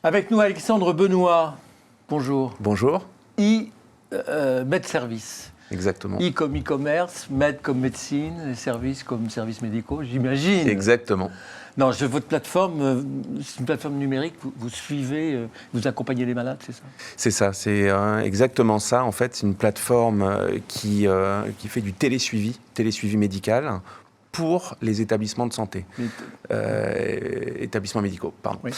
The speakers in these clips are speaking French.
Avec nous, Alexandre Benoît. Bonjour. Bonjour. Med-service. Exactement. I comme e-commerce, med comme médecine, et services comme services médicaux, j'imagine. Exactement. Non, votre plateforme, c'est une plateforme numérique, vous suivez, vous accompagnez les malades, c'est ça? C'est ça, c'est exactement ça. En fait, c'est une plateforme qui fait du télésuivi médical pour les établissements de santé, établissements médicaux, pardon. Oui,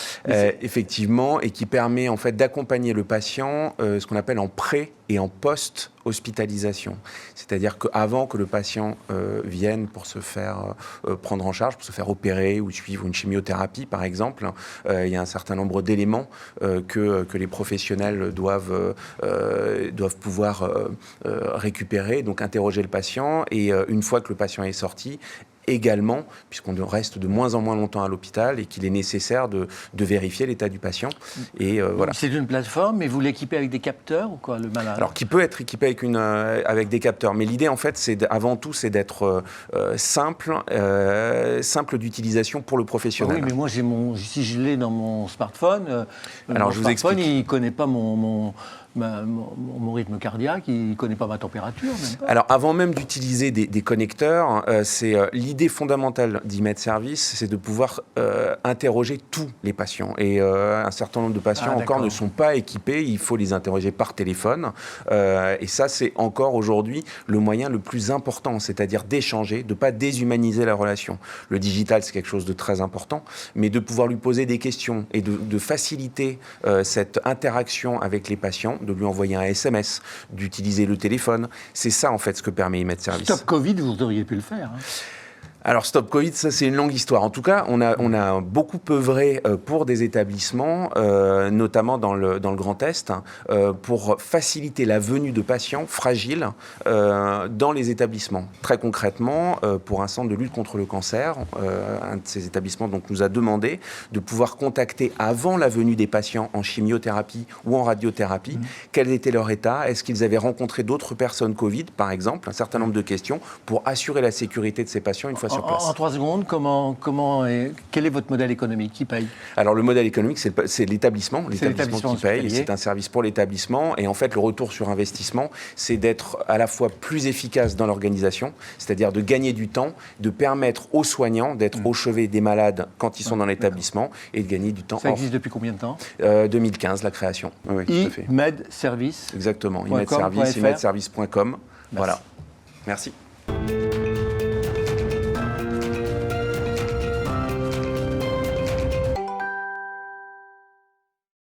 effectivement, et qui permet en fait d'accompagner le patient, ce qu'on appelle en pré et en post-hospitalisation. C'est-à-dire qu'avant que le patient vienne pour se faire prendre en charge, pour se faire opérer ou suivre une chimiothérapie, par exemple, il y a un certain nombre d'éléments que les professionnels doivent pouvoir récupérer, donc interroger le patient. Et une fois que le patient est sorti, également, puisqu'on reste de moins en moins longtemps à l'hôpital et qu'il est nécessaire de vérifier l'état du patient. Et voilà. C'est une plateforme, mais vous l'équipez avec des capteurs ou quoi, le malade? Alors, qui peut être équipé avec des capteurs. Mais l'idée, en fait, avant tout, c'est d'être simple d'utilisation pour le professionnel. Oui, mais moi, si je l'ai dans mon smartphone, alors, je vous explique. Il ne connaît pas mon rythme cardiaque, il ne connaît pas ma température. Même pas. Alors, avant même d'utiliser des connecteurs, c'est l'idée fondamentale d'e-med-service, c'est de pouvoir interroger tous les patients. Et un certain nombre de patients encore ne sont pas équipés, il faut les interroger par téléphone. Et ça, c'est encore aujourd'hui le moyen le plus important, c'est-à-dire d'échanger, de ne pas déshumaniser la relation. Le digital, c'est quelque chose de très important, mais de pouvoir lui poser des questions et de faciliter cette interaction avec les patients, de lui envoyer un SMS, d'utiliser le téléphone. C'est ça, en fait, ce que permet e-med-service. Stop Covid, vous auriez pu le faire. Alors, Stop Covid, ça, c'est une longue histoire. En tout cas, on a beaucoup œuvré pour des établissements, notamment dans le Grand Est, pour faciliter la venue de patients fragiles dans les établissements. Très concrètement, pour un centre de lutte contre le cancer, un de ces établissements donc, nous a demandé de pouvoir contacter avant la venue des patients en chimiothérapie ou en radiothérapie, quel était leur état, est-ce qu'ils avaient rencontré d'autres personnes Covid, par exemple, un certain nombre de questions, pour assurer la sécurité de ces patients une fois sur place. En 3 secondes, quel est votre modèle économique? Qui paye? Alors, le modèle économique, c'est l'établissement. L'établissement qui paye. C'est un service pour l'établissement. Et en fait, le retour sur investissement, c'est d'être à la fois plus efficace dans l'organisation, c'est-à-dire de gagner du temps, de permettre aux soignants d'être au chevet des malades quand ils sont dans l'établissement et de gagner du temps. Ça existe depuis combien de temps? 2015, la création. Oui, tout à fait. E-med-service. Exactement. e-med-service, e-med-service.com. Voilà. Merci.